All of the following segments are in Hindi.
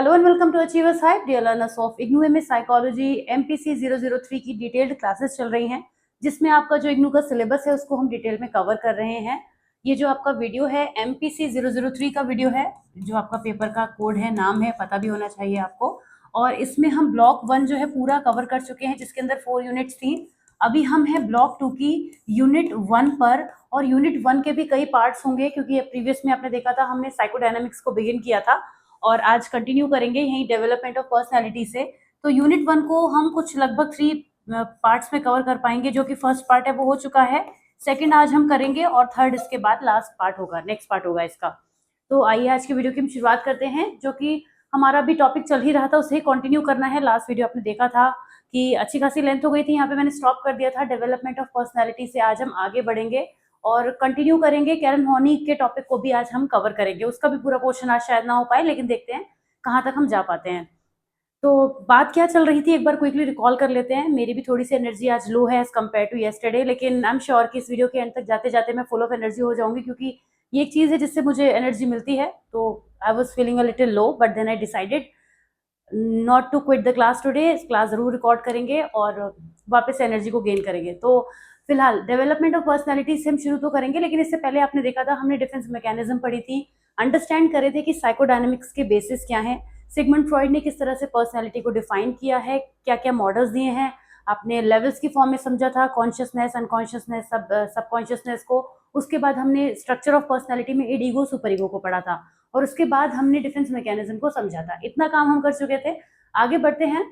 Hello and welcome to achievers hype dear learners of IGNOU MA psychology MPC 003 की डिटेल्ड क्लासेस चल रही हैं, जिसमें आपका जो इग्नू का सिलेबस है उसको हम डिटेल में कवर कर रहे हैं। ये जो आपका वीडियो है एमपीसी 003 का वीडियो है, जो आपका पेपर का कोड है, नाम है, पता भी होना चाहिए आपको। और इसमें हम ब्लॉक 1 जो है पूरा कवर कर चुके हैं, जिसके अंदर 4 यूनिट्स थी। अभी हम है ब्लॉक 2 की यूनिट 1 पर, और यूनिट 1 के भी कई पार्ट्स होंगे, क्योंकि प्रीवियस में आपने देखा था हमने साइकोडायनामिक्स को बिगिन किया था और आज कंटिन्यू करेंगे यही डेवलपमेंट ऑफ पर्सनैलिटी से। तो यूनिट 1 को हम कुछ लगभग 3 पार्ट्स में कवर कर पाएंगे, जो कि फर्स्ट पार्ट है वो हो चुका है, सेकंड आज हम करेंगे और थर्ड इसके बाद लास्ट पार्ट होगा, नेक्स्ट पार्ट होगा इसका। तो आइए आज की वीडियो की हम शुरुआत करते हैं, जो कि हमारा भी टॉपिक चल ही रहा था उसे कंटिन्यू करना है। लास्ट वीडियो आपने देखा था कि अच्छी खासी लेंथ हो गई थी, यहाँ पे मैंने स्टॉप कर दिया था डेवलपमेंट ऑफ पर्सनैलिटी से। आज हम आगे बढ़ेंगे और कंटिन्यू करेंगे, कैरन हॉनी के टॉपिक को भी आज हम कवर करेंगे। उसका भी पूरा क्वेश्चन आज शायद ना हो पाए, लेकिन देखते हैं कहाँ तक हम जा पाते हैं। तो बात क्या चल रही थी एक बार क्विकली रिकॉल कर लेते हैं। मेरी भी थोड़ी सी एनर्जी आज लो है एज कम्पेयर टू येस्टरडे, लेकिन आई एम श्योर कि इस वीडियो के एंड तक जाते जाते मैं फुल ऑफ एनर्जी हो जाऊंगी, क्योंकि ये एक चीज़ है जिससे मुझे एनर्जी मिलती है। तो I was feeling a little low, but then I decided not to quit the class today. Class जरूर रिकॉर्ड करेंगे और वापस से एनर्जी को गेन करेंगे। तो फिलहाल डेवलपमेंट ऑफ पर्सनैलिटी से हम शुरू तो करेंगे, लेकिन इससे पहले आपने देखा था हमने डिफेंस मैकेनिज्म पढ़ी थी, अंडरस्टैंड करे थे कि साइकोडायनामिक्स के बेसिस क्या है, सिगमंड फ्रॉइड ने किस तरह से पर्सनैलिटी को डिफाइन किया है, क्या क्या मॉडल्स दिए हैं, आपने लेवल्स की फॉर्म में समझा था, कॉन्शियसनेस, अनकॉन्शियसनेस, सबकॉन्शियसनेस को। उसके बाद हमने स्ट्रक्चर ऑफ पर्सनैलिटी में इड ईगो सुपर ईगो को पढ़ा था, और उसके बाद हमने डिफेंस मैकेनिज्म को समझा था। इतना काम हम कर चुके थे। आगे बढ़ते हैं।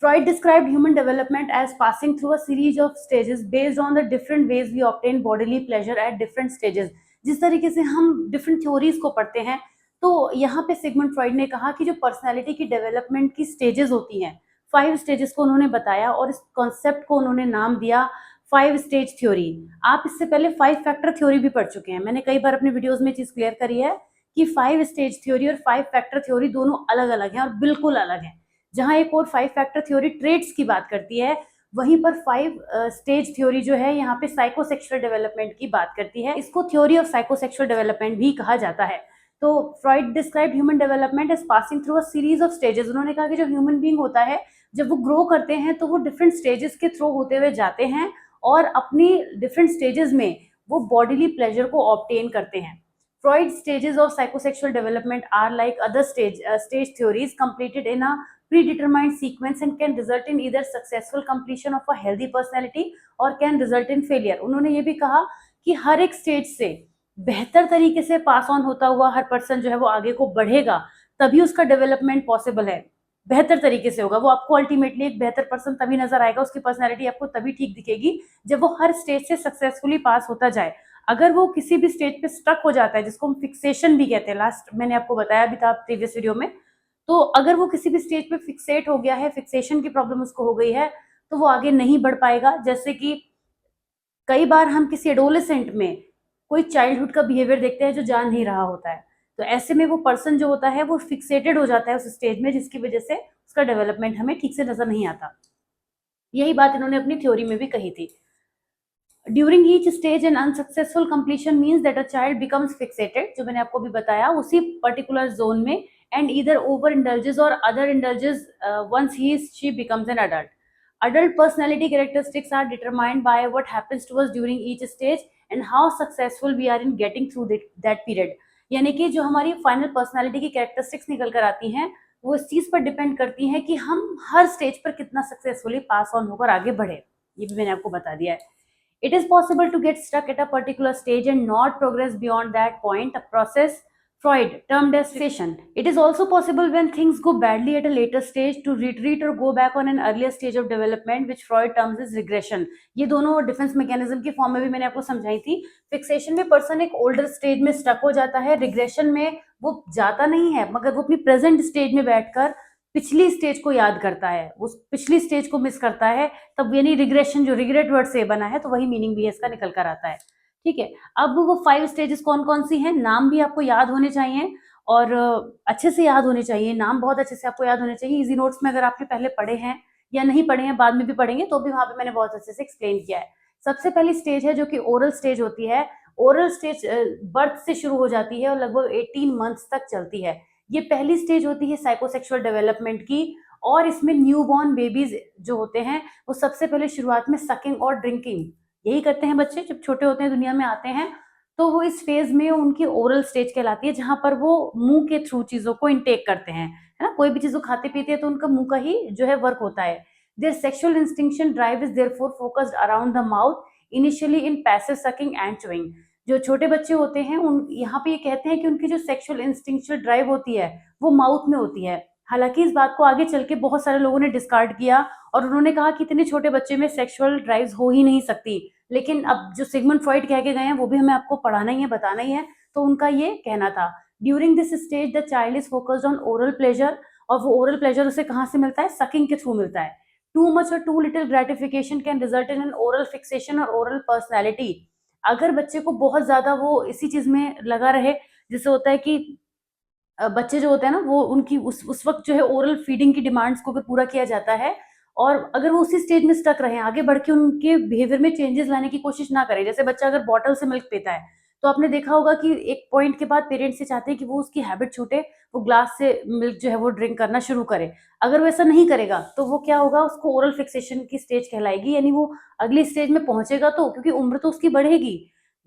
Freud described human development as passing through a series of stages based on the different ways we obtain bodily pleasure at different stages। जिस तरीके से हम डिफरेंट थ्योरीज को पढ़ते हैं, तो यहाँ पे सिगमंड फ्रॉइड ने कहा कि जो पर्सनालिटी की डेवलपमेंट की स्टेजेस होती हैं, 5 स्टेजेस को उन्होंने बताया, और इस कॉन्सेप्ट को उन्होंने नाम दिया 5 स्टेज थ्योरी। आप इससे पहले 5 फैक्टर थ्योरी भी पढ़ चुके हैं, मैंने कई बार अपने वीडियोज में चीज क्लियर करी है कि 5 स्टेज थ्योरी और 5 फैक्टर थ्योरी दोनों अलग अलग हैं और बिल्कुल अलग हैं। जहां एक और 5 फैक्टर थ्योरी ट्रेड्स की बात करती है, वहीं पर 5 स्टेज थ्योरी जो है यहाँ पे साइकोसेक्सुअल डेवलपमेंट की बात करती है। इसको थ्योरी ऑफ साइकोसेक्सुअल डेवलपमेंट भी कहा जाता है। तो Freud describe human development as passing through a series of stages. उन्होंने कहा कि जो ह्यूमन बीइंग होता है, जब वो ग्रो करते हैं तो वो डिफरेंट स्टेजेस के थ्रू होते हुए जाते हैं, और अपनी डिफरेंट स्टेजेस में वो बॉडीली प्लेजर को ऑब्टेन करते हैं। Freud's stages of psychosexual development are like other stage theories, completed in a predetermined sequence and can result in either successful completion of a healthy personality or can result in failure। उन्होंने ये भी कहा कि हर एक स्टेज से बेहतर तरीके से पास ऑन होता हुआ हर पर्सन जो है वो आगे को बढ़ेगा, तभी उसका डेवलपमेंट पॉसिबल है। बेहतर तरीके से होगा वो, आपको अल्टीमेटली एक बेहतर पर्सन तभी नजर आएगा, उसकी पर्सनैलिटी आपको तभी ठीक दिखेगी जब वो हर स्टेज से सक्सेसफुली पास होता जाए। अगर वो किसी भी स्टेज पे स्टक हो जाता है, जिसको हम फिक्सेशन भी कहते हैं, लास्ट मैंने आपको बताया भी था प्रीवियस वीडियो में, तो अगर वो किसी भी स्टेज पे फिक्सेट हो गया है, फिक्सेशन की प्रॉब्लम उसको हो गई है, तो वो आगे नहीं बढ़ पाएगा। जैसे कि कई बार हम किसी एडोलेसेंट में कोई चाइल्डहुड का बिहेवियर देखते हैं जो जान नहीं रहा होता है, तो ऐसे में वो पर्सन जो होता है वो फिक्सेटेड हो जाता है उस स्टेज में, जिसकी वजह से उसका डेवलपमेंट हमें ठीक से नजर नहीं आता। यही बात इन्होंने अपनी थ्योरी में भी कही थी। During each stage an unsuccessful completion means that a child becomes fixated, जो मैंने आपको भी बताया, उसी पर्टिकुलर जोन में, and either over indulges or under indulges once he she becomes an adult. Adult personality characteristics are determined by what happens to us during each stage and how successful we are in getting through that period। यानी कि जो हमारी फाइनल पर्सनालिटी की कैरेक्टरिस्टिक्स निकल कर आती हैं, वो इस चीज पर डिपेंड करती हैं कि हम हर स्टेज पर कितना सक्सेसफुली पास ऑन होकर आगे बढ़े। ये भी मैंने आपको बता दिया है। It is possible to get stuck at a particular stage and not progress beyond that point, a process Freud termed as fixation। It is also possible when things go badly at a later stage to retreat or go back on an earlier stage of development, which Freud terms as regression। ये दोनों डिफेंस मैकेनिज्म की फॉर्म में भी मैंने आपको समझाई थी। फिक्सेशन में पर्सन एक ओल्डर स्टेज में स्टक हो जाता है, रिग्रेशन में वो जाता नहीं है, मगर वो अपनी प्रेजेंट स्टेज में बैठकर पिछली स्टेज को याद करता है, उस पिछली स्टेज को मिस करता है, तब यानी रिग्रेशन, जो रिग्रेट वर्ड से बना है, तो वही मीनिंग भी है इसका निकल कर आता है। ठीक है, अब वो 5 स्टेजेस कौन कौन सी हैं, नाम भी आपको याद होने चाहिए और अच्छे से याद होने चाहिए, नाम बहुत अच्छे से आपको याद होने चाहिए। इजी नोट्स में अगर आपने पहले पढ़े हैं या नहीं पढ़े हैं, बाद में भी पढ़ेंगे, तो भी वहां पे मैंने बहुत अच्छे से एक्सप्लेन किया है। सबसे पहली स्टेज है जो कि ओरल स्टेज होती है। ओरल स्टेज बर्थ से शुरू हो जाती है और लगभग 18 मंथ्स तक चलती है। ये पहली स्टेज होती है साइकोसेक्सुअल डेवलपमेंट की, और इसमें न्यूबॉर्न बेबीज जो होते हैं वो सबसे पहले शुरुआत में सकिंग और ड्रिंकिंग यही करते हैं। बच्चे जब छोटे होते हैं, दुनिया में आते हैं, तो वो इस फेज में उनकी ओरल स्टेज कहलाती है, जहां पर वो मुंह के थ्रू चीजों को इनटेक करते हैं, है ना। कोई भी चीज खाते पीते हैं तो उनका मुंह का ही जो है वर्क होता है। Their sexual instinction drive is therefore focused around the mouth initially in passive sucking and chewing. जो छोटे बच्चे होते हैं उन यहाँ पे ये कहते हैं कि उनकी जो सेक्सुअल इंस्टिंक्चुअल ड्राइव होती है वो माउथ में होती है। हालांकि इस बात को आगे चल के बहुत सारे लोगों ने डिस्कार्ड किया और उन्होंने कहा कि इतने छोटे बच्चे में सेक्सुअल ड्राइव्स हो ही नहीं सकती। लेकिन अब जो सिगमंड फ्रॉइड कह के गए हैं वो भी हमें आपको पढ़ाना ही है, बताना ही है, तो उनका ये कहना था। During this stage the child is focused on oral pleasure, और वो ओरल प्लेजर उसे कहाँ से मिलता है? सकिंग के थ्रू मिलता है। Too much or too little gratification can result in an oral fixation or oral personality. अगर बच्चे को बहुत ज्यादा वो इसी चीज में लगा रहे, जिससे होता है कि बच्चे जो होते हैं ना वो उनकी उस वक्त जो है ओरल फीडिंग की डिमांड्स को अगर पूरा किया जाता है, और अगर वो उसी स्टेज में स्टक रहे, आगे बढ़ के उनके बिहेवियर में चेंजेस लाने की कोशिश ना करें। जैसे बच्चा अगर बॉटल से मिल्क पीता है तो आपने देखा होगा कि एक पॉइंट के बाद पेरेंट्स से चाहते हैं कि वो उसकी हैबिट छूटे, वो ग्लास से मिल्क जो है वो ड्रिंक करना शुरू करे। अगर वो ऐसा नहीं करेगा तो वो क्या होगा? उसको ओरल फिक्सेशन की स्टेज कहलाएगी, यानी वो अगली स्टेज में पहुंचेगा, तो क्योंकि उम्र तो उसकी बढ़ेगी।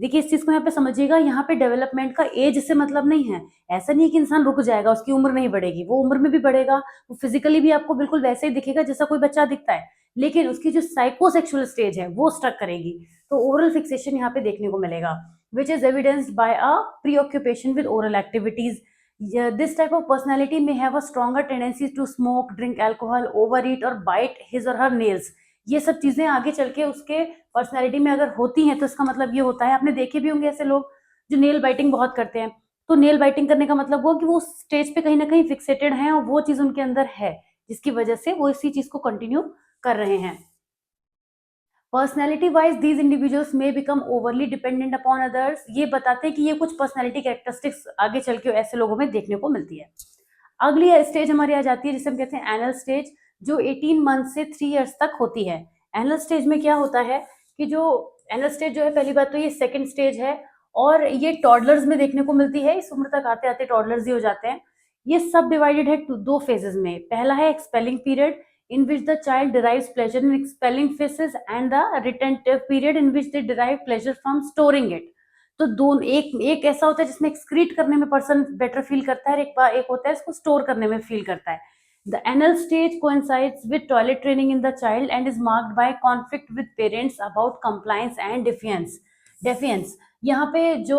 देखिए इस चीज को यहाँ पे समझिएगा, यहाँ पे डेवलपमेंट का एज से मतलब नहीं है। ऐसा नहीं है कि इंसान रुक जाएगा, उसकी उम्र नहीं बढ़ेगी, वो उम्र में भी बढ़ेगा, वो फिजिकली भी आपको बिल्कुल वैसे ही दिखेगा जैसा कोई बच्चा दिखता है, लेकिन उसकी जो साइकोसेक्सुअल स्टेज है वो स्ट्रक करेगी। तो ओरल फिक्सेशन यहाँ पे देखने को मिलेगा, which is evidenced by a preoccupation with oral activities. This type of personality में have a stronger tendency to smoke, drink alcohol, over eat और बाइट हिज और हर नेल्स। ये सब चीजें आगे चल के उसके पर्सनैलिटी में अगर होती हैं तो इसका मतलब ये होता है, आपने देखे भी होंगे ऐसे लोग जो नेल बाइटिंग बहुत करते हैं। तो नेल बाइटिंग करने का मतलब वो कि वो स्टेज पे कहीं ना कहीं फिक्सेटेड हैं और वो चीज उनके अंदर है, जिसकी वजह से वो इसी चीज को कंटिन्यू कर रहे हैं। पर्सनैलिटी वाइज दीज इंडिविजुअल्स में become overly dependent upon others. ये बताते हैं कि ये कुछ पर्सनैलिटी कैरेक्टरिस्टिक्स आगे चल के ऐसे लोगों में देखने को मिलती है। अगली स्टेज हमारी आ जाती है जिसे हम कहते हैं एनल स्टेज, जो 18 मंथ से 3 इयर्स तक होती है। एनल स्टेज में क्या होता है कि जो एनल स्टेज जो है, पहली बात तो ये सेकंड स्टेज है और ये टॉडलर्स में देखने को मिलती है। इस उम्र तक आते आते टॉडलर्स ही हो जाते हैं। ये सब डिवाइडेड है दो फेजेस में। पहला है expelling period in which the child derives pleasure in expelling feces, and the retentive period in which they derive pleasure from storing it। तो दोनों एक ऐसा होता है जिसमें एक्सक्रीट करने में पर्सन बेटर फील करता है, एक होता है इसको स्टोर करने में फील करता है। The anal stage coincides with toilet training in the child and is marked by conflict with parents about compliance and defiance। यहाँ पे जो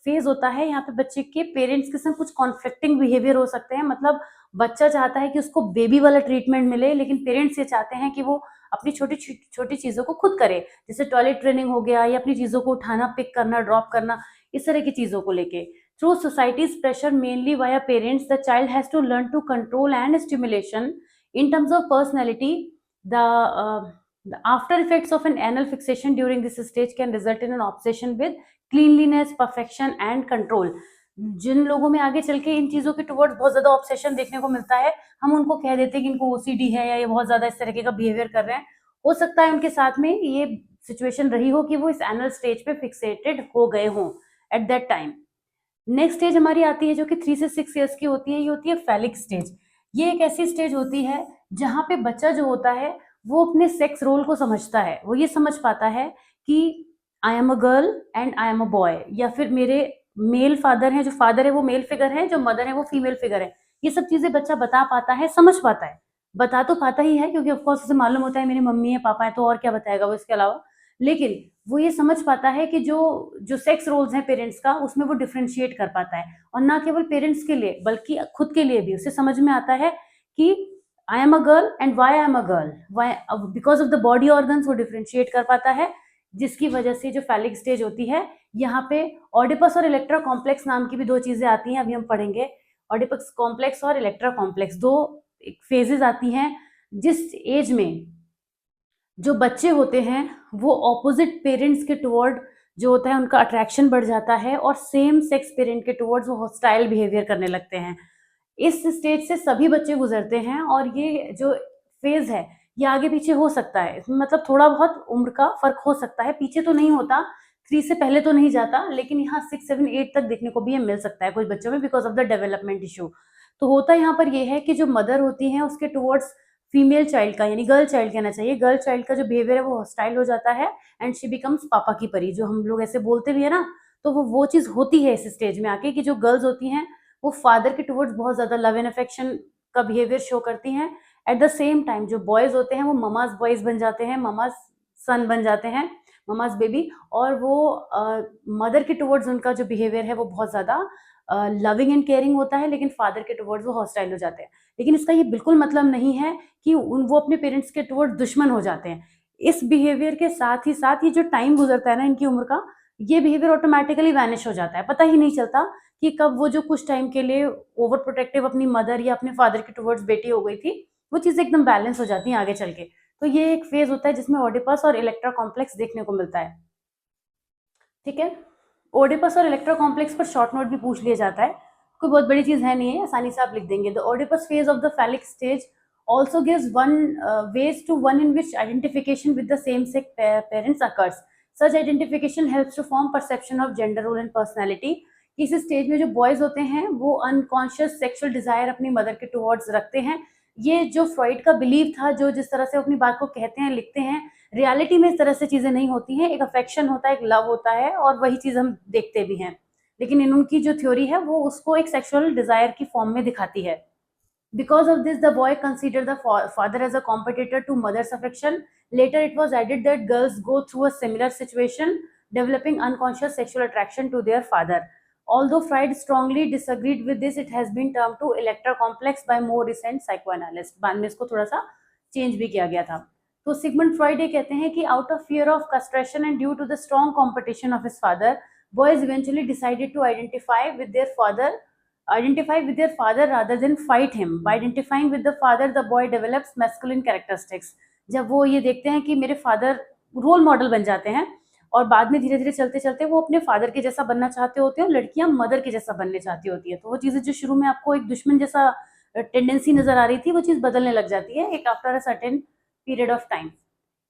फेज होता है, यहाँ पे बच्चे के पेरेंट्स के संग कुछ कॉन्फ्लिक्टिंग बिहेवियर हो सकते हैं। मतलब बच्चा चाहता है कि उसको बेबी वाला ट्रीटमेंट मिले, लेकिन पेरेंट्स ये चाहते हैं कि वो अपनी छोटी छोटी चीजों को खुद करे, जैसे टॉयलेट ट्रेनिंग हो गया या अपनी चीजों को उठाना, पिक करना, ड्रॉप करना, इस तरह की चीजों को लेके। Through society's pressure mainly via parents the child has to learn to control and stimulation in terms of personality. The after effects of an anal fixation during this stage can result in an obsession with cleanliness, perfection and control। जिन लोगों में आगे चल के इन चीजों के टुवर्ड्स बहुत ज्यादा ऑब्सेशन देखने को मिलता है, हम उनको कह देते हैं कि इनको ओसीडी है या ये बहुत ज्यादा इस तरीके का बिहेवियर कर रहे हैं। हो सकता है उनके साथ में ये सिचुएशन रही हो कि वो इस एनल स्टेज पे फिक्सेटेड हो गए हों at that time. Next stage हमारी आती है जो कि 3 से 6 इयर्स की होती है, ये होती है फैलिक स्टेज। ये एक ऐसी स्टेज होती है जहां पे बच्चा जो होता है वो अपने सेक्स रोल को समझता है। वो ये समझ पाता है कि I am a girl and I am a boy, या फिर मेरे मेल फादर हैं, जो फादर है वो मेल फिगर है, जो मदर है वो फीमेल फिगर है। ये सब चीजें बच्चा बता पाता है, समझ पाता है। बता तो पाता ही है क्योंकि ऑफकोर्स उसे मालूम होता है मेरी मम्मी है, पापा है, तो और क्या बताएगा वो इसके अलावा। लेकिन वो ये समझ पाता है कि जो जो सेक्स रोल्स हैं पेरेंट्स का, उसमें वो डिफ्रेंशिएट कर पाता है। और ना केवल पेरेंट्स के लिए बल्कि खुद के लिए भी उसे समझ में आता है कि I am a girl and why I am a girl, why because of the body organs वो डिफ्रेंशिएट कर पाता है। जिसकी वजह से जो फैलिक स्टेज होती है, यहाँ पे ऑडिपस और इलेक्ट्रा कॉम्प्लेक्स नाम की भी दो चीजें आती हैं, अभी हम पढ़ेंगे। ऑडिपस कॉम्प्लेक्स और इलेक्ट्रा कॉम्प्लेक्स दो फेजेस आती हैं जिस एज में जो बच्चे होते हैं वो ऑपोजिट पेरेंट्स के टुवर्ड जो होता है उनका अट्रैक्शन बढ़ जाता है और सेम सेक्स पेरेंट के टुवर्ड्स वो हॉस्टाइल बिहेवियर करने लगते हैं। इस स्टेज से सभी बच्चे गुजरते हैं और ये जो फेज है ये आगे पीछे हो सकता है, मतलब थोड़ा बहुत उम्र का फर्क हो सकता है, पीछे तो नहीं होता, 3 से पहले तो नहीं जाता, लेकिन यहाँ 6, 7, 8 तक देखने को भी ये मिल सकता है कुछ बच्चों में because of the development issue. तो होता यहाँ पर ये है कि जो मदर होती हैं उसके टुवर्ड्स फीमेल चाइल्ड का, यानी गर्ल चाइल्ड कहना चाहिए, गर्ल चाइल्ड का जो बिहेवियर है वो हॉस्टाइल हो जाता है एंड शी बिकम्स पापा की परी, जो हम लोग ऐसे बोलते भी है ना, तो वो चीज़ होती है इस स्टेज में आके कि जो गर्ल्स होती हैं वो फादर के टुवर्ड्स बहुत ज़्यादा लव एंड अफेक्शन का बिहेवियर शो करती हैं। एट द सेम टाइम जो बॉयज़ होते हैं वो ममाज़ बॉयज़ बन जाते हैं, ममाज़ सन बन जाते हैं, ममाज़ बेबी, और वो मदर के टुवर्ड्स उनका जो बिहेवियर है वो बहुत ज़्यादा लविंग एंड केयरिंग होता है, लेकिन फादर के टुवर्ड्स वो हॉस्टाइल हो जाते हैं। लेकिन इसका ये बिल्कुल मतलब नहीं है कि वो अपने पेरेंट्स के टुवर्ड्स दुश्मन हो जाते हैं। इस बिहेवियर के साथ ही साथ ये जो टाइम गुजरता है ना इनकी उम्र का, ये बिहेवियर ऑटोमेटिकली वैनिश हो जाता है। पता ही नहीं चलता कि कब वो जो कुछ टाइम के लिए ओवर प्रोटेक्टिव अपनी मदर या अपने फादर के टुवर्ड्स बेटी हो गई थी, वो चीज़ें एकदम बैलेंस हो जाती हैं आगे चल के। तो ये एक फेज होता है जिसमें ओडिपस और इलेक्ट्रा कॉम्प्लेक्स देखने को मिलता है। ठीक है, ओडिपस और इलेक्ट्रा कॉम्प्लेक्स पर शॉर्ट नोट भी पूछ लिया जाता है, कोई बहुत बड़ी चीज है नहीं है, आसानी से आप लिख देंगे। The Oedipus phase of the phallic stage also gives one ways to one in which identification with the same sex parents occurs. Such identification helps to form perception of gender role and personality. इस स्टेज में जो बॉयज होते हैं वो अनकॉन्शियस सेक्सुअल डिजायर अपनी मदर के टुवर्ड्स रखते हैं। ये जो फ्रॉइड का बिलीव था, जो जिस तरह से अपनी बात को कहते हैं लिखते हैं, रियलिटी में इस तरह से चीजें नहीं होती हैं। एक अफेक्शन होता है, एक लव होता है, और वही चीज हम देखते भी हैं, लेकिन इन उनकी जो थ्योरी है वो उसको एक सेक्सुअल डिजायर की फॉर्म में दिखाती है। Because of this, the boy considered the father as a competitor to mother's affection. Later, it was added that girls go through a similar situation, developing unconscious sexual attraction to their father. Although Freud strongly disagreed with this, it has been termed to Electra complex by more recent psychoanalysts. बाद में इसको थोड़ा सा चेंज भी किया गया था। तो सिगमंड फ्रॉइड ये कहते हैं कि out of fear of castration and due to the strong competition of his father, boys eventually decided to identify with their father rather than fight him. By identifying with the father, the boy develops masculine characteristics. जब वो ये देखते हैं कि मेरे फादर रोल मॉडल बन जाते हैं, और बाद में धीरे धीरे चलते चलते वो अपने फादर के जैसा बनना चाहते होते हैं, और लड़कियां मदर के जैसा बनने चाहती होती है। तो वो चीजें जो शुरू में आपको एक दुश्मन जैसा टेंडेंसी नजर आ रही थी, वो चीज बदलने लग जाती है एक after a certain period of time.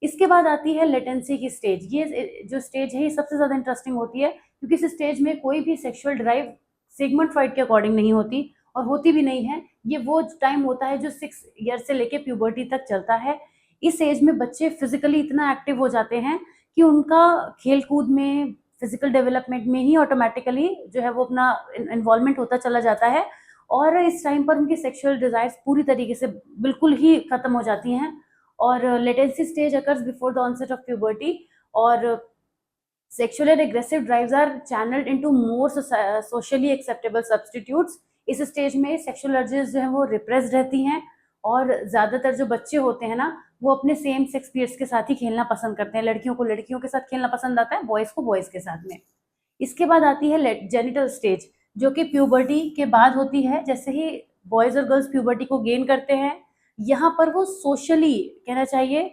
इसके बाद आती है लेटेंसी की स्टेज। ये जो स्टेज है ये सबसे ज्यादा इंटरेस्टिंग होती है, क्योंकि इस स्टेज में कोई भी सेक्सुअल ड्राइव सिगमंड फ्रॉइड के अकॉर्डिंग नहीं होती, और होती भी नहीं है। ये वो टाइम होता है जो 6 ईयर से लेके प्यूबर्टी तक चलता है। इस एज में बच्चे फिजिकली इतना एक्टिव हो जाते हैं कि उनका खेल कूद में, फिजिकल डेवलपमेंट में ही ऑटोमेटिकली जो है वो अपना इन्वॉल्वमेंट होता चला जाता है, और इस टाइम पर उनकी सेक्सुअल डिजायर्स पूरी तरीके से बिल्कुल ही खत्म हो जाती हैं। और latency stage occurs before the onset of puberty, और sexual and aggressive drives are channeled into more socially acceptable substitutes. इस स्टेज में सेक्सुअल अर्जेस जो है वो रिप्रेस रहती हैं, और ज्यादातर जो बच्चे होते हैं ना वो अपने सेम सेक्स पीयर्स के साथ ही खेलना पसंद करते हैं। लड़कियों को लड़कियों के साथ खेलना पसंद आता है, बॉयज को बॉयज के साथ में। इसके बाद आती है जेनिटल स्टेज, जो कि प्यूबर्टी के बाद होती है। जैसे ही बॉयज और गर्ल्स प्यूबर्टी को गेन करते हैं, यहाँ पर वो सोशली, कहना चाहिए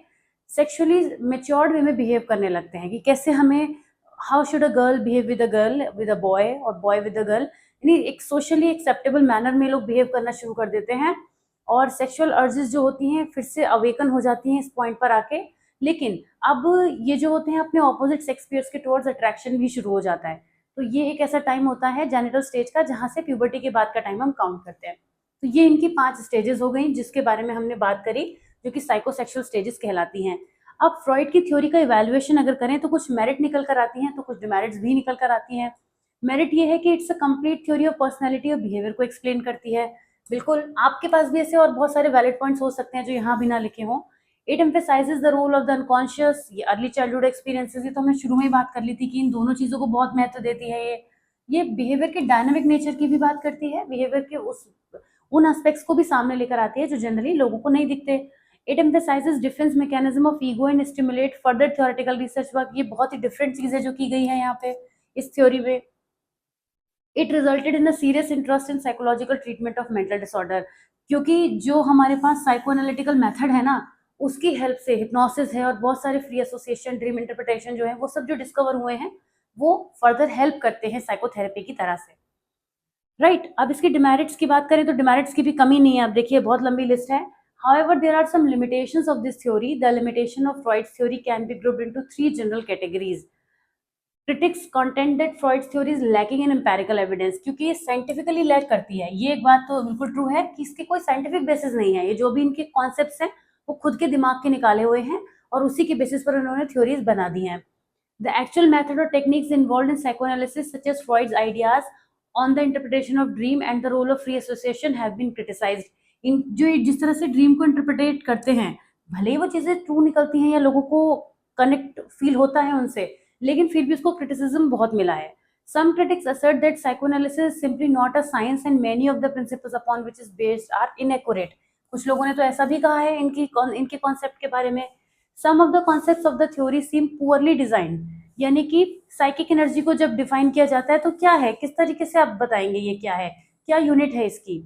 सेक्सुअली मेच्योर्ड वे में बिहेव करने लगते हैं कि कैसे हमें, how should a girl behave with a girl, with a boy, और बॉय विद अ गर्ल, यानी एक सोशली एक्सेप्टेबल मैनर में लोग बिहेव करना शुरू कर देते हैं। और सेक्सुअल अर्जेस जो होती हैं फिर से अवेकन हो जाती हैं इस पॉइंट पर आके। लेकिन अब ये जो होते हैं अपने ऑपोजिट सेक्स पेयर्स के टुवर्ड्स अट्रैक्शन भी शुरू हो जाता है। तो ये एक ऐसा टाइम होता है जेनिटल स्टेज का, जहाँ से प्यूबर्टी के बाद का टाइम हम काउंट करते हैं। तो ये इनकी 5 स्टेजेस हो गई जिसके बारे में हमने बात करी, जो कि साइकोसेक्सुअल स्टेजेस कहलाती हैं। अब फ्रॉइड की थ्योरी का इवैल्यूएशन अगर करें तो कुछ मेरिट निकल कर आती हैं, तो कुछ डिमेरिट्स भी निकल कर आती हैं। मेरिट ये है कि it's a complete theory of personality और बिहेवियर को एक्सप्लेन करती है। बिल्कुल आपके पास भी ऐसे और बहुत सारे वैलिड पॉइंट्स हो सकते हैं जो यहाँ भी ना लिखे हों। It emphasises the role of the unconscious, ये अर्ली चाइल्डहुड एक्सपीरियंसेस, ये तो हमने शुरू में ही बात कर ली थी कि इन दोनों चीज़ों को बहुत महत्व देती है। ये बिहेवियर के डायनामिक नेचर की भी बात करती है, बिहेवियर के उन एस्पेक्ट्स को भी सामने लेकर आती है जो जनरली लोगों को नहीं दिखते। It emphasises defence mechanism of ego and stimulate further theoretical research work. ये बहुत ही डिफरेंट चीजें जो की गई है यहाँ पे इस थ्योरी में। It resulted in a serious interest in psychological treatment of mental disorder, क्योंकि जो हमारे पास साइको एनालिटिकल मेथड है ना, उसकी हेल्प से हिप्नोसिस है और बहुत सारे फ्री एसोसिएशन, ड्रीम इंटरप्रिटेशन जो है वो सब जो डिस्कवर हुए हैं वो फर्दर हेल्प करते हैं साइकोथेरेपी की तरह से। राइट, अब इसकी डिमेरिट्स की बात करें तो डिमेरिट्स की भी कमी नहीं है। अब देखिए बहुत लंबी लिस्ट है। However, there are some limitations of this theory. The limitation of Freud's theory can be grouped into 3 general categories. Critics content that Freud's theory is lacking in empirical evidence, क्योंकि ये साइंटिफिकली लैक करती है। ये एक बात तो बिल्कुल ट्रू है कि इसके कोई साइंटिफिक बेसिस नहीं है। ये जो भी इनके कॉन्सेप्ट्स हैं वो खुद के दिमाग के निकाले हुए हैं और उसी के बेसिस पर उन्होंने थ्योरीज बना दी हैं। The actual method or techniques involved in psychoanalysis, such as Freud's ideas on the interpretation of dream and the role of free association, have been criticized. इन जो जिस तरह से ड्रीम को इंटरप्रेट करते हैं, भले ही वो चीजें ट्रू निकलती हैं या लोगों को कनेक्ट फील होता है उनसे, लेकिन फिर भी उसको क्रिटिसिज्म बहुत मिला है। Some critics assert that psychoanalysis is simply not a science and many of the principles upon which is based are inaccurate. कुछ लोगों ने तो ऐसा भी कहा है इनके कॉन्सेप्ट के बारे में। Some of the concepts of the theory seem poorly designed, यानी कि साइकिक एनर्जी को जब डिफाइन किया जाता है तो क्या है, किस तरीके से आप बताएंगे ये क्या है, क्या यूनिट है इसकी,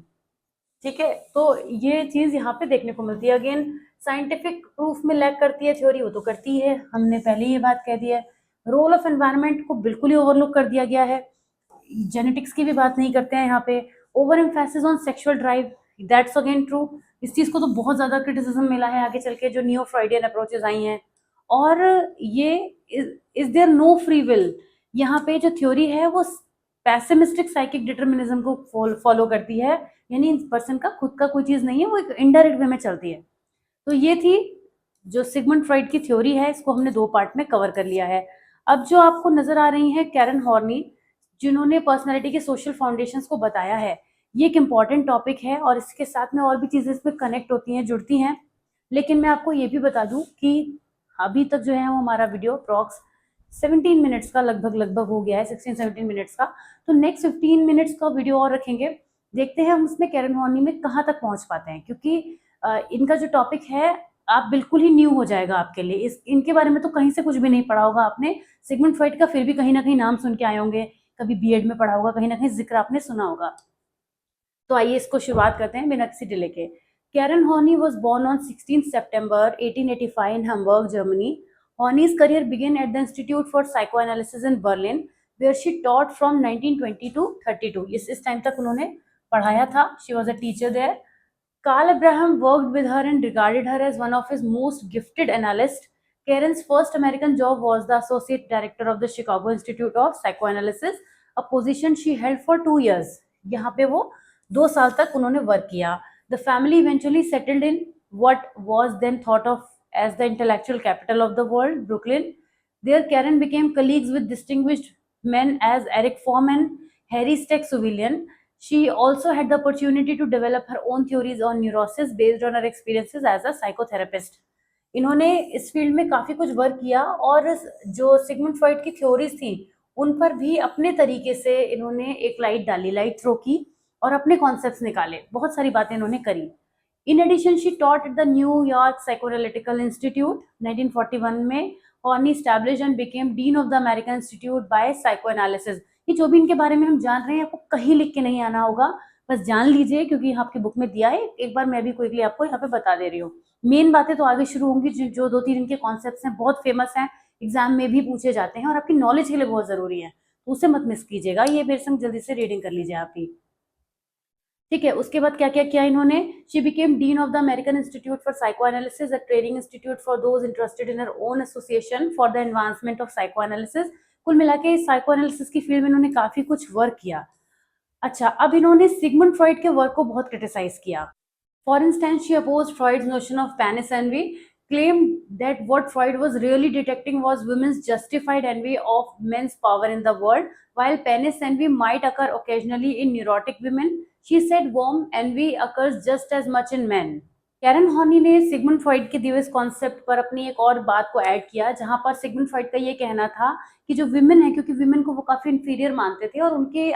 ठीक है। तो ये चीज यहाँ पे देखने को मिलती है। अगेन साइंटिफिक प्रूफ में लैक करती है थ्योरी, वो तो करती है, हमने पहले ये बात कह दी है। रोल ऑफ एनवायरनमेंट को बिल्कुल ही ओवरलुक कर दिया गया है। जेनेटिक्स की भी बात नहीं करते हैं यहाँ पे। Over emphasis on sexual drive, that's again true. इस चीज को तो बहुत ज्यादा क्रिटिसिज्म मिला है आगे चल के जो नियो फ्राइडियन अप्रोचेस आई हैं। और ये is there no free will, यहाँ पे जो थ्योरी है वो पैसिमिस्टिक साइकिक डिटर्मिनिज्म को फॉलो करती है, यानी पर्सन का खुद का कोई चीज नहीं है, वो एक इनडायरेक्ट वे में चलती है। तो ये थी जो सिगमंड फ्रॉइड की थ्योरी है, इसको हमने 2 पार्ट में कवर कर लिया है। अब जो आपको नजर आ रही है कैरन हॉर्नी, जिन्होंने पर्सनालिटी के सोशल फाउंडेशंस को बताया है, ये एक इम्पॉर्टेंट टॉपिक है और इसके साथ में और भी चीजें इसमें कनेक्ट होती हैं, जुड़ती हैं। लेकिन मैं आपको ये भी बता दूं कि अभी तक जो है वो हमारा वीडियो अप्रॉक्स 17 मिनट्स का लगभग हो गया है, 16-17 मिनट्स का। तो नेक्स्ट 15 मिनट्स का वीडियो और रखेंगे, देखते हैं हम उसमें कैरन हॉर्नी में कहाँ तक पहुंच पाते हैं, क्योंकि इनका जो टॉपिक है आप बिल्कुल ही न्यू हो जाएगा आपके लिए। इनके बारे में तो कहीं से कुछ भी नहीं पढ़ा होगा आपने। सिगमंड फ्रॉइड का फिर भी कहीं ना कहीं नाम सुन के आए होंगे, कभी बीएड में पढ़ा होगा, कहीं ना कहीं जिक्र आपने सुना होगा। तो आइए इसको शुरुआत करते हैं बिना किसी डिले के। Karen Horney was born on 16 September 1885 in Hamburg, Germany. Horney's career began at the Institute for Psychoanalysis in Berlin, where she taught from 1920 to 32. इस टाइम तक उन्होंने पढ़ाया था। She was a teacher there. Carl Abraham worked with her and regarded her as one of his most gifted analysts. Karen's first American job was the associate director of the Chicago Institute of Psychoanalysis, a position she held for 2 years. यहाँ पे वो 2 साल तक उन्होंने वर्क किया। The family eventually settled in what was then thought of as the intellectual capital of the world, Brooklyn. There, Karen became colleagues with distinguished men as Eric Fromm and Harry Stack Suvillian. She also had the opportunity to develop her own theories on neurosis based on her experiences as a psychotherapist. इन्होंने इस फील्ड में काफ़ी कुछ वर्क किया और जो सिगमंड फ्रॉइड की थ्योरीज थी उन पर भी अपने तरीके से इन्होंने एक लाइट डाली, लाइट थ्रो की और अपने कॉन्सेप्ट्स निकाले, बहुत सारी बातें इन्होंने करी। In addition she taught at the New York psychoanalytical institute 1941 में। Horney established and became dean of the American institute by psychoanalysis. ये जो भी इनके बारे में हम जान रहे हैं आपको कहीं लिख के नहीं आना होगा, बस जान लीजिए क्योंकि यहाँ आपकी बुक में दिया है। एक बार मैं भी क्विकली आपको यहाँ पे बता दे रही हूँ। मेन बातें तो आगे शुरू होंगी, जो 2-3 इनके कॉन्सेप्ट्स हैं बहुत फेमस हैं, एग्जाम में भी पूछे जाते हैं और आपकी नॉलेज के लिए बहुत जरूरी है, तो उसे मत मिस कीजिएगा। ये मेरे संग जल्दी से रीडिंग कर लीजिए आप भी, ठीक है। उसके बाद क्या क्या किया इन्होंने। She became dean of the American institute for psycho analysis, a training institute for those interested in her own association for the advancement of psycho analysis. कुल मिला के साइको एनालिसिस की फील्ड में इन्होंने काफी कुछ वर्क किया। अच्छा, अब इन्होंने सिगमंड फ्रॉइड के वर्क को बहुत क्रिटिसाइज किया। For instance, she opposed Freud's notion of penis envy, claimed that what Freud was really detecting was women's justified envy of men's power in the world. While penis envy might occur occasionally in neurotic women, she said warm envy occurs just as much in men. Karen Horney ने सिगमंड फ्रॉइड के दिए हुए कॉन्सेप्ट पर अपनी एक और बात को ऐड किया, जहां पर सिगमंड फ्रॉइड का ये कहना था कि जो विमेन है, क्योंकि विमेन को वो काफी इंफीरियर मानते थे और उनके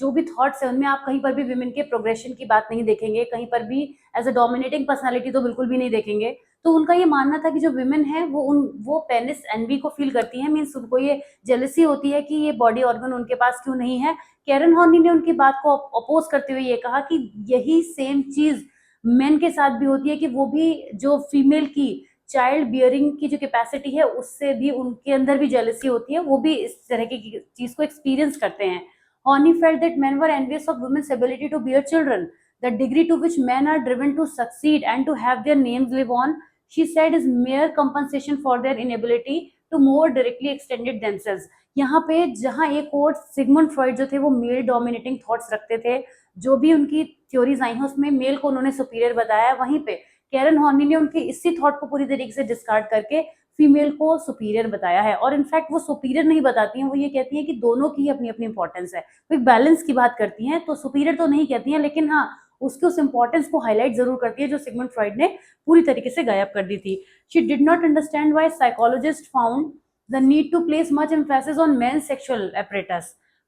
जो भी थॉट्स है उनमें आप कहीं पर भी विमेन के प्रोग्रेशन की बात नहीं देखेंगे, कहीं पर भी एज अ डोमिनेटिंग पर्सनालिटी तो बिल्कुल भी नहीं देखेंगे। तो उनका ये मानना था कि जो विमेन है वो पेनिस एनवी को फील करती है, मीन्स उनको ये जेलसी होती है कि ये बॉडी ऑर्गन उनके पास क्यों नहीं है। कैरन हॉर्नी ने उनकी बात को अपोज करते हुए ये कहा कि यही सेम चीज मेन के साथ भी होती है, कि वो भी जो फीमेल की चाइल्ड बियरिंग की जो कैपेसिटी है उससे भी उनके अंदर भी जेलसी होती है, वो भी इस तरह की चीज को एक्सपीरियंस करते हैं। Horney felt that men were envious of women's ability to bear children, the degree to which men are driven to succeed and to have their names live on, she said, is mere compensation for their inability to more directly extend it themselves. यहाँ पे जहाँ एक और सिगमंड फ्रॉइड जो थे वो मेल डोमिनेटिंग थॉट्स रखते थे, जो भी उनकी थ्योरीज आई हैं उसमें मेल को उन्होंने सुपीरियर बताया, वहीं पे कैरन हॉर्नी ने उनके इसी थॉट को पूरी तरीके से डिस्कार्ड करके फीमेल को सुपीरियर बताया है। और इनफैक्ट वो सुपीरियर नहीं बताती हैं, वो ये कहती हैं कि दोनों की अपनी अपनी इंपॉर्टेंस है, वो एक बैलेंस की बात करती हैं, तो सुपीरियर तो नहीं कहती हैं, लेकिन हाँ उसके उस इंपॉर्टेंस को हाईलाइट जरूर करती है जो सिगमंड फ्रॉइड ने पूरी तरीके से गायब कर दी थी। She did not understand why psychologist found the need to place much emphasis on men's sexual apparatus.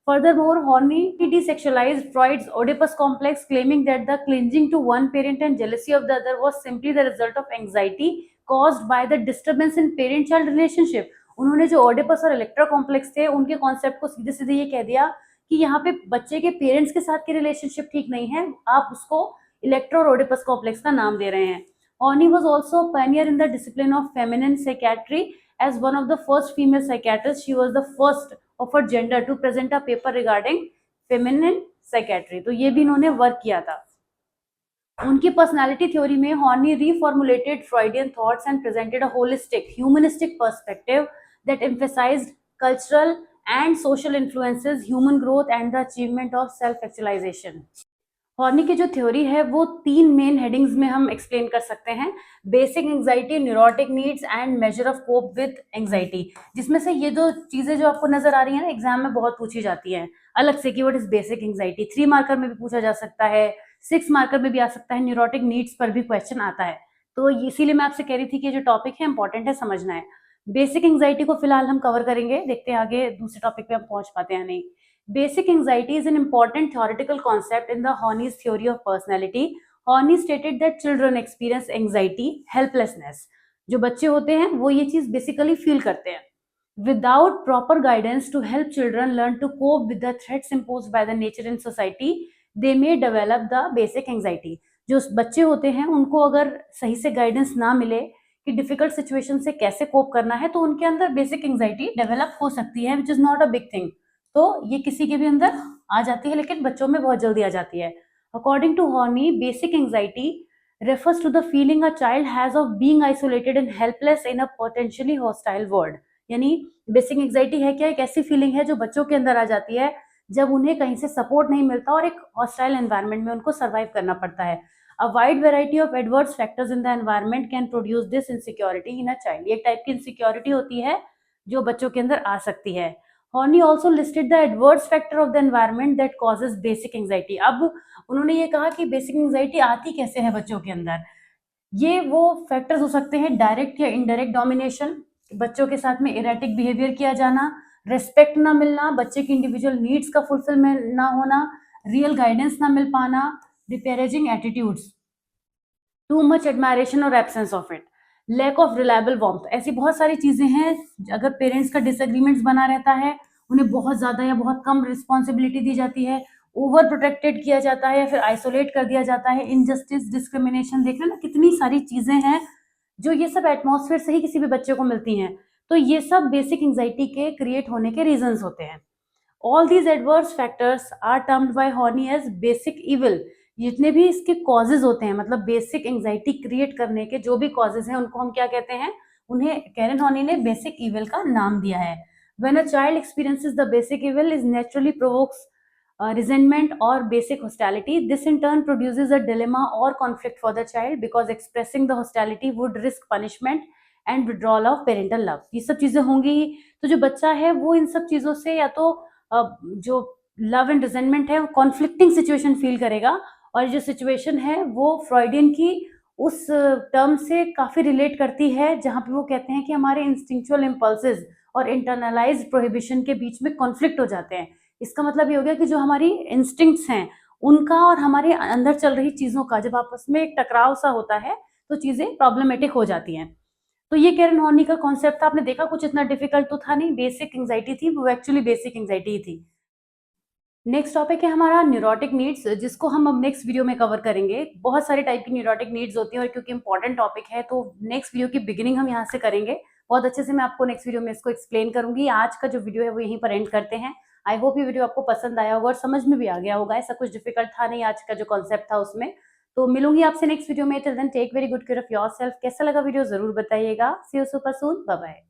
Furthermore, Horney desexualized Freud's Oedipus complex, claiming that the clinging to one parent and jealousy of the other was simply the result of anxiety caused by the disturbance in parent-child relationship. उन्होंने जो ओडिपस और इलेक्ट्रा कॉम्प्लेक्स थे उनके कॉन्सेप्ट को सीधे सीधे ये कह दिया कि यहाँ पे बच्चे के पेरेंट्स के साथ की रिलेशनशिप ठीक नहीं है, आप उसको इलेक्ट्रा और ओडिपस कॉम्प्लेक्स का नाम दे रहे हैं। Horney was also a pioneer in the discipline of feminine psychiatry. As one of the first female psychiatrists, she was the first of her gender to present a paper regarding feminine psychiatry. तो ये भी इन्होंने वर्क किया था। उनकी पर्सनालिटी थ्योरी में horny reformulated Freudian thoughts and presented a holistic, humanistic perspective that emphasized cultural and social influences, human growth, and the achievement of self-actualization. Horny की जो थ्योरी है वो 3 मेन हेडिंग्स में हम एक्सप्लेन कर सकते हैं, basic anxiety, neurotic needs and measure of cope with anxiety. जिसमें से ये दो चीजें जो आपको नजर आ रही है ना एग्जाम में बहुत पूछी जाती है अलग से कि what is basic anxiety. 3 marker में भी पूछा जा सकता है, 6 मार्कर में भी आ सकता है, न्यूरोटिक नीड्स पर भी क्वेश्चन आता है। तो इसीलिए मैं आपसे कह रही थी कि जो टॉपिक है इंपॉर्टेंट है, समझना है। बेसिक एंजाइटी को फिलहाल हम कवर करेंगे, देखते हैं आगे दूसरे टॉपिक पे हम पहुंच पाते हैं नहीं। Basic anxiety is an important theoretical concept in the Horney's theory of personality. Horney stated that children experience anxiety, helplessness. जो बच्चे होते हैं वो ये चीज बेसिकली फील करते हैं। Without proper guidance to help children learn to cope with the threats imposed by the nature and society, they may develop the basic anxiety. जो बच्चे होते हैं उनको अगर सही से गाइडेंस ना मिले कि डिफिकल्ट सिचुएशन से कैसे कोप करना है, तो उनके अंदर बेसिक एंजाइटी डेवलप हो सकती है, which is not a big thing. तो ये किसी के भी अंदर आ जाती है, लेकिन बच्चों में बहुत जल्दी आ जाती है। According to Horney, basic anxiety refers to the feeling a child has of being isolated and helpless in a potentially hostile world. यानी बेसिक एंजाइटी है क्या, एक ऐसी फीलिंग है जो बच्चों के अंदर आ जाती है जब उन्हें कहीं से सपोर्ट नहीं मिलता और एक हॉस्टाइल एनवायरनमेंट में उनको सर्वाइव करना पड़ता है। A wide variety of adverse factors in the environment can produce this insecurity in a child. एक टाइप की इनसिक्योरिटी होती है जो बच्चों के अंदर आ सकती है। Horney also listed the adverse factor of the environment that causes basic anxiety. अब उन्होंने ये कहा कि बेसिक एंजाइटी आती कैसे है बच्चों के अंदर। ये वो फैक्टर्स हो सकते हैं, डायरेक्ट या इनडायरेक्ट डोमिनेशन, बच्चों के साथ में इरेटिक बिहेवियर किया जाना, रेस्पेक्ट ना मिलना, बच्चे की इंडिविजुअल नीड्स का फुलफिलमेंट ना होना, रियल गाइडेंस ना मिल पाना, disparaging attitudes, too much admiration और absence of it, lack of reliable warmth. ऐसी बहुत सारी चीजें हैं, अगर पेरेंट्स का डिसएग्रीमेंट्स बना रहता है, उन्हें बहुत ज्यादा या बहुत कम रिस्पॉन्सिबिलिटी दी जाती है, ओवर प्रोटेक्टेड किया जाता है या फिर आइसोलेट कर दिया जाता है, इनजस्टिस, डिस्क्रिमिनेशन, देख रहे ना कितनी सारी चीजें हैं जो ये सब एटमॉस्फेयर से ही किसी भी बच्चे को मिलती हैं। तो ये सब बेसिक एंजाइटी के क्रिएट होने के रीजंस होते हैं। All these adverse factors are termed by Horney as basic evil. जितने भी इसके कॉजेज होते हैं, मतलब बेसिक एंजाइटी क्रिएट करने के जो भी कॉजेज हैं, उनको हम क्या कहते हैं, उन्हें कैरन हॉर्नी ने बेसिक इविल का नाम दिया है। When a child experiences the basic evil, is naturally provokes resentment or basic hostility. This in turn produces a dilemma or conflict for the child because expressing the hostility would risk punishment and withdrawal of parental love. ये सब चीजें होंगी ही, तो जो बच्चा है वो इन सब चीजों से या तो जो लव एंड रिजेंटमेंट है, कॉन्फ्लिक्टिंग सिचुएशन फील करेगा, और जो सिचुएशन है वो फ्रॉइडियन की उस टर्म से काफी रिलेट करती है जहां पे वो कहते हैं कि हमारे इंस्टिंक्चुअल इम्पल्सेस और इंटरनलाइज्ड प्रोहिबिशन के बीच में कॉन्फ्लिक्ट हो जाते हैं। इसका मतलब ये हो गया कि जो हमारी इंस्टिंक्ट्स हैं उनका और हमारे अंदर चल रही चीजों का जब आपस में एक टकराव सा होता है तो चीजें प्रॉब्लमेटिक हो जाती हैं। तो ये कैरन हॉर्नी का कॉन्सेप्ट था, आपने देखा कुछ इतना डिफिकल्ट तो था नहीं, बेसिक एंजाइटी थी, वो एक्चुअली बेसिक एंजाइटी थी। नेक्स्ट टॉपिक है हमारा न्यूरोटिक नीड्स, जिसको हम अब नेक्स्ट वीडियो में कवर करेंगे। बहुत सारे टाइप की न्यूरोटिक नीड्स होती हैं और क्योंकि इंपॉर्टेंट टॉपिक है तो नेक्स्ट वीडियो की बिगिनिंग हम यहाँ से करेंगे। बहुत अच्छे से मैं आपको नेक्स्ट वीडियो में इसको एक्सप्लेन करूंगी। आज का जो वीडियो है वो यहीं पर एंड करते हैं। आई होप ये वीडियो आपको पसंद आया होगा और समझ में भी आ गया होगा, ऐसा कुछ डिफिकल्ट था नहीं आज का जो कॉन्सेप्ट था उसमें। तो मिलूंगी आपसे नेक्स्ट वीडियो में। Till then take very good care of yourself. कैसा लगा वीडियो जरूर बताइएगा। See you super soon, bye bye.